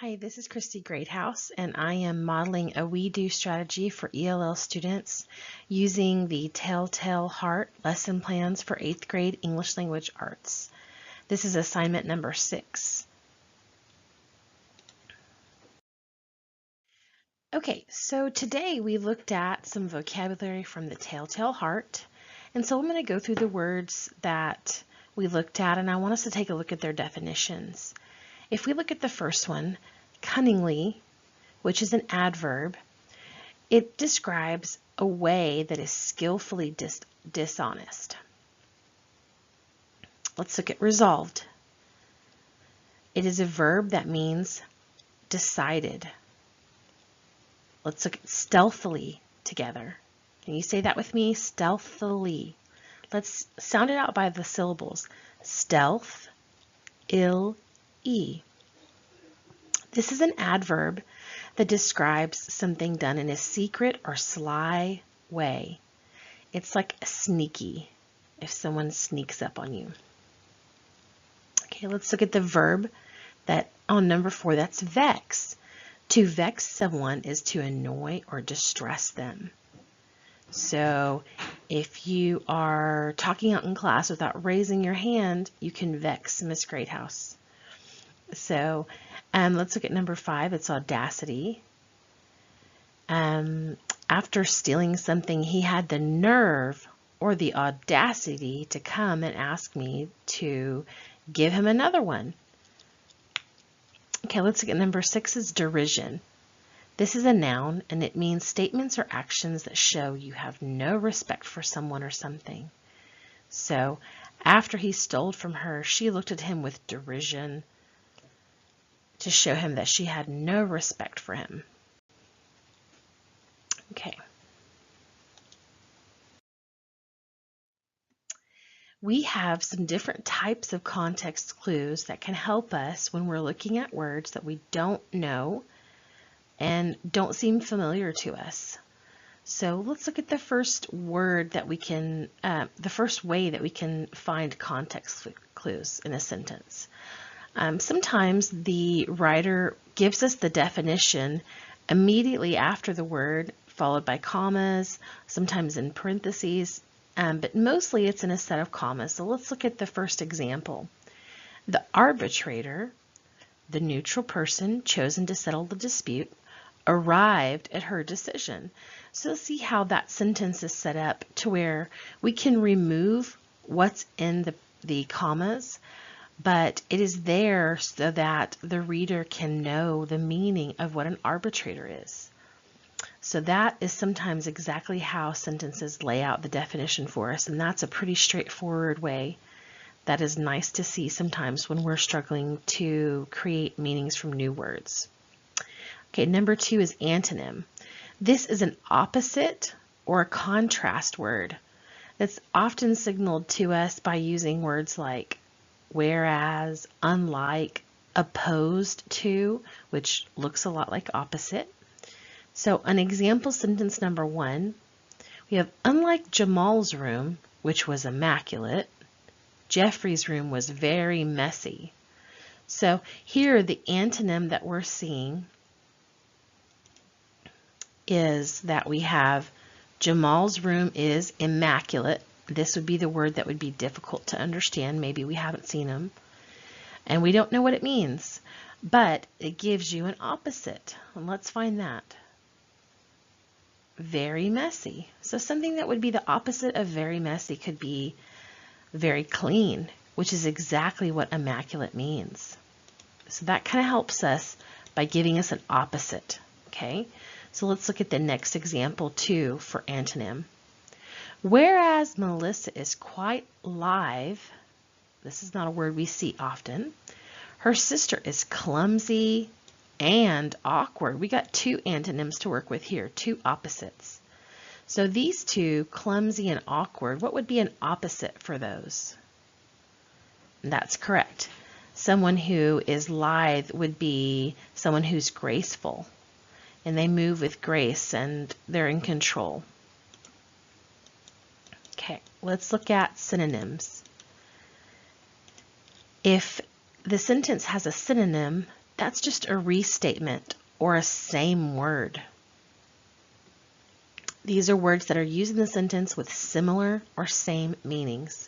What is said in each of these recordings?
Hi, this is Christy Greathouse, and I am modeling a We-Do strategy for ELL students using the Telltale Heart lesson plans for 8th grade English Language Arts. This is assignment number 6. Okay, so today we looked at some vocabulary from the Telltale Heart, and so I'm going to go through the words that we looked at, and I want us to take a look at their definitions. If we look at the first one, cunningly, which is an adverb, it describes a way that is skillfully dishonest. Let's look at resolved. It is a verb that means decided. Let's look at stealthily together. Can you say that with me? Stealthily. Let's sound it out by the syllables. Stealth, ill-e. This is an adverb that describes something done in a secret or sly way. It's like sneaky, if someone sneaks up on you. Okay, let's look at the verb that on number 4, that's vex. To vex someone is to annoy or distress them. So if you are talking out in class without raising your hand, you can vex Miss Greathouse. So let's look at number 5. It's audacity. After stealing something, he had the nerve or the audacity to come and ask me to give him another one. Okay, let's look at number 6 is derision. This is a noun, and it means statements or actions that show you have no respect for someone or something. So after he stole from her, she looked at him with derision to show him that she had no respect for him. Okay. We have some different types of context clues that can help us when we're looking at words that we don't know and don't seem familiar to us. So let's look at the first word that we can, the first way that we can find context clues in a sentence. Sometimes the writer gives us the definition immediately after the word, followed by commas, sometimes in parentheses, but mostly it's in a set of commas. So let's look at the first example. The arbitrator, the neutral person chosen to settle the dispute, arrived at her decision. So see how that sentence is set up to where we can remove what's in the commas, but it is there so that the reader can know the meaning of what an arbitrator is. So that is sometimes exactly how sentences lay out the definition for us, and that's a pretty straightforward way that is nice to see sometimes when we're struggling to create meanings from new words. Okay, number 2 is antonym. This is an opposite or a contrast word that's often signaled to us by using words like whereas, unlike, opposed to, which looks a lot like opposite. So an example sentence number 1, we have, unlike Jamal's room, which was immaculate, Jeffrey's room was very messy. So here the antonym that we're seeing is that we have Jamal's room is immaculate. This would be the word that would be difficult to understand. Maybe we haven't seen them and we don't know what it means, but it gives you an opposite. And let's find that. Very messy. So something that would be the opposite of very messy could be very clean, which is exactly what immaculate means. So that kind of helps us by giving us an opposite. Okay, so let's look at the next example too for antonym. Whereas Melissa is quite live, this is not a word we see often, her sister is clumsy and awkward. We got 2 antonyms to work with here, 2 opposites. So these 2, clumsy and awkward, what would be an opposite for those? That's correct. Someone who is lithe would be someone who's graceful, and they move with grace and they're in control. Okay, let's look at synonyms. If the sentence has a synonym That's just a restatement or a same word. These are words that are used in the sentence with similar or same meanings.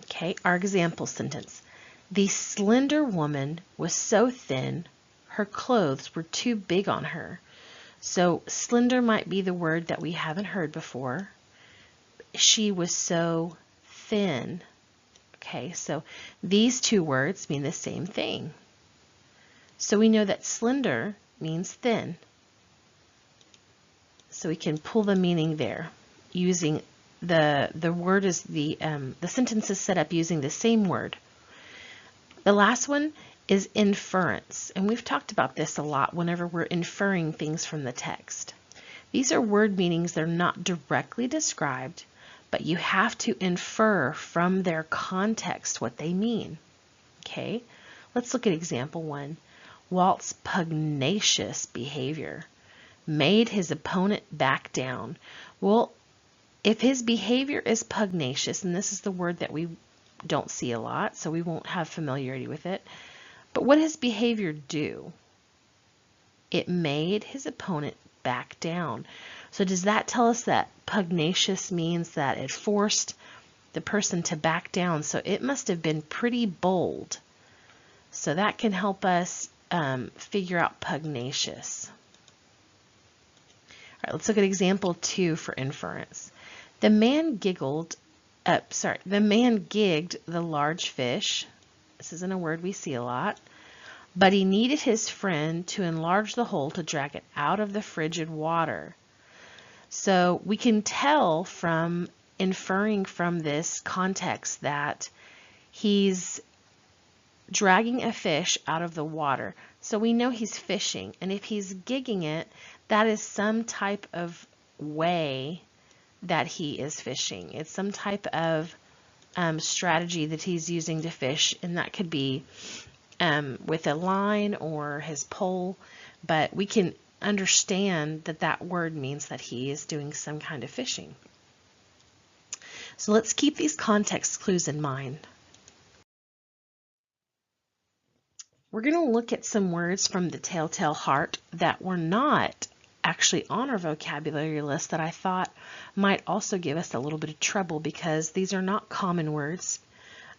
Okay, our example sentence. The slender woman was so thin, her clothes were too big on her. So slender might be the word that we haven't heard before. She was so thin. Okay, so these two words mean the same thing. So we know that slender means thin. So we can pull the meaning there using the word is the sentence is set up using the same word. The last one is inference, and we've talked about this a lot whenever we're inferring things from the text. These are word meanings that are not directly described, but you have to infer from their context what they mean. Okay, let's look at example 1. Walt's pugnacious behavior made his opponent back down. Well, if his behavior is pugnacious, and this is the word that we don't see a lot, so we won't have familiarity with it, but what does behavior do? It made his opponent back down. So does that tell us that pugnacious means that it forced the person to back down? So it must have been pretty bold. So that can help us figure out pugnacious. All right, let's look at example 2 for inference. The man gigged the large fish. This isn't a word we see a lot. But he needed his friend to enlarge the hole to drag it out of the frigid water. So we can tell from inferring from this context that he's dragging a fish out of the water. So we know he's fishing, and if he's gigging it, that is some type of way that he is fishing. It's some type of strategy that he's using to fish, and that could be with a line or his pole, but we can understand that that word means that he is doing some kind of fishing. So let's keep these context clues in mind. We're going to look at some words from the Telltale Heart that were not actually on our vocabulary list that I thought might also give us a little bit of trouble because these are not common words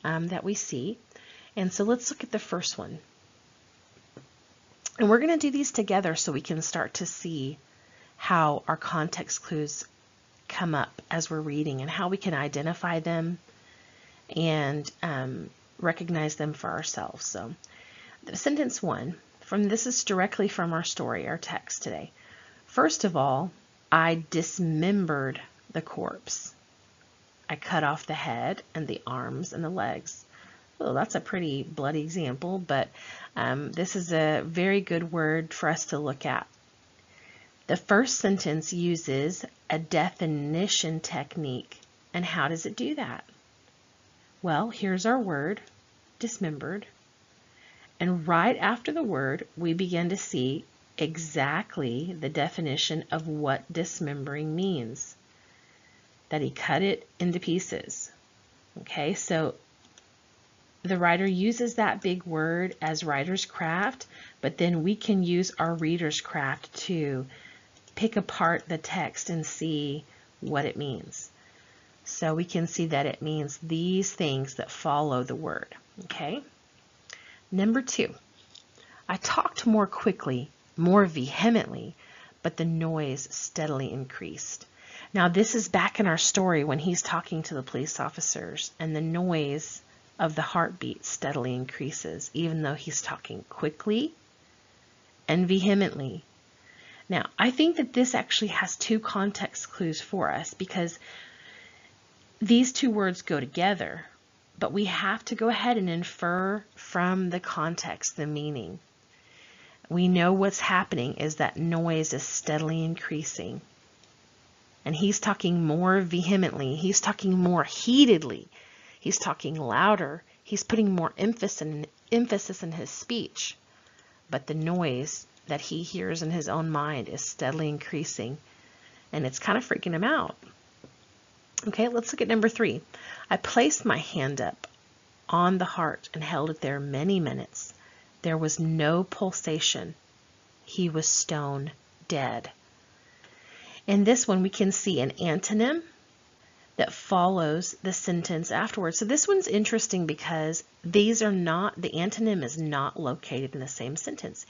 that we see. And so let's look at the first one. And we're going to do these together so we can start to see how our context clues come up as we're reading and how we can identify them and recognize them for ourselves. So the sentence 1, this is directly from our story, our text today. First of all, I dismembered the corpse. I cut off the head and the arms and the legs. Well, that's a pretty bloody example, but this is a very good word for us to look at. The first sentence uses a definition technique. And how does it do that? Well, here's our word, dismembered. And right after the word, we begin to see exactly the definition of what dismembering means. That he cut it into pieces. Okay, so the writer uses that big word as writer's craft, but then we can use our reader's craft to pick apart the text and see what it means. So we can see that it means these things that follow the word. Okay. Number 2, I talked more quickly, more vehemently, but the noise steadily increased. Now this is back in our story when he's talking to the police officers, and the noise of the heartbeat steadily increases, even though he's talking quickly and vehemently. Now, I think that this actually has 2 context clues for us because these 2 words go together, but we have to go ahead and infer from the context the meaning. We know what's happening is that noise is steadily increasing. And he's talking more vehemently. He's talking more heatedly. He's talking louder. He's putting more emphasis in his speech. But the noise that he hears in his own mind is steadily increasing. And it's kind of freaking him out. Okay, let's look at number 3. I placed my hand up on the heart and held it there many minutes. There was no pulsation. He was stone dead. In this one, we can see an antonym that follows the sentence afterwards. So this one's interesting because these are not, the antonym is not located in the same sentence.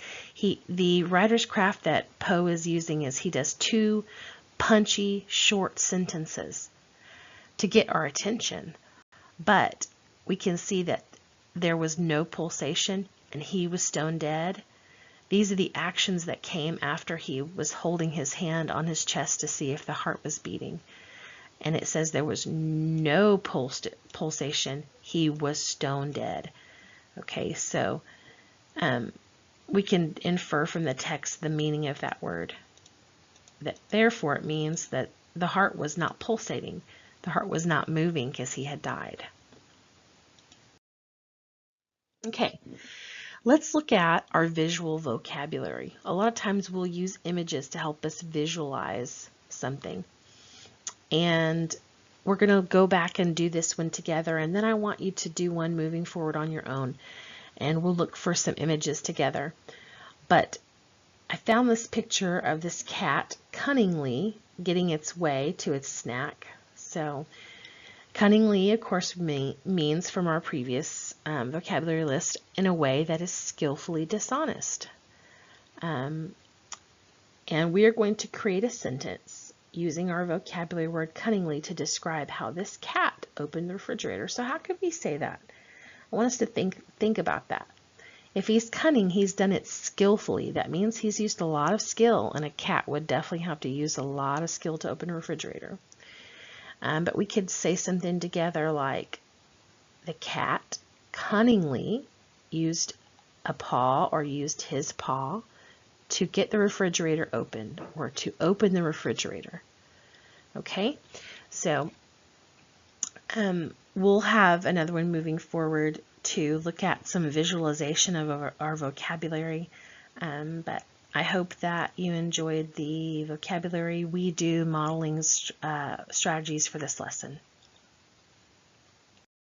The writer's craft that Poe is using is he does two punchy, short sentences to get our attention. But we can see that there was no pulsation and he was stone dead. These are the actions that came after he was holding his hand on his chest to see if the heart was beating. And it says there was no pulsation. He was stone dead. Okay, so we can infer from the text the meaning of that word. That therefore it means that the heart was not pulsating. The heart was not moving because he had died. Okay, let's look at our visual vocabulary. A lot of times we'll use images to help us visualize something. And we're going to go back and do this one together, and then I want you to do one moving forward on your own, and we'll look for some images together. But I found this picture of this cat cunningly getting its way to its snack. So cunningly, of course, means from our previous vocabulary list, in a way that is skillfully dishonest. And we are going to create a sentence using our vocabulary word cunningly to describe how this cat opened the refrigerator. So how could we say that? I want us to think about that. If he's cunning, he's done it skillfully. That means he's used a lot of skill, and a cat would definitely have to use a lot of skill to open a refrigerator. But we could say something together like, the cat cunningly used a paw or used his paw to get the refrigerator open, or to open the refrigerator. Okay, so we'll have another one moving forward to look at some visualization of our vocabulary, but I hope that you enjoyed the vocabulary we do modeling strategies for this lesson.